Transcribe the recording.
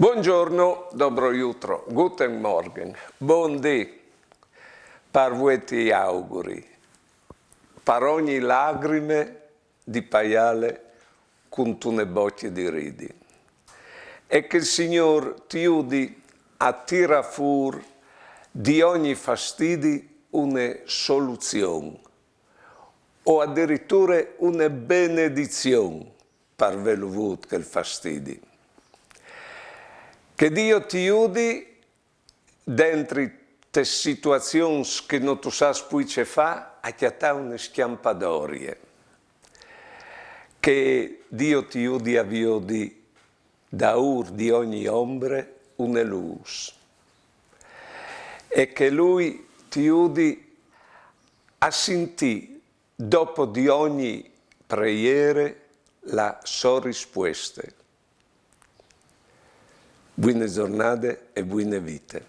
Buongiorno, dobro jutro, guten morgen, buondì, parvueti auguri, per ogni lagrime di paiale con tune bocche di ridi. E che il Signor ti udi a tira fur di ogni fastidi una soluzione o addirittura una benedizione per veluvut che il fastidi. Che Dio ti udi dentro te situazioni che non tu sai poi ce fa, a chiattare una schiampadorie. Che Dio ti udi a viodi da ur di ogni ombre una luce. E che Lui ti udi a sentire dopo di ogni preghiera la sua risposta. Buone giornate e buone vite.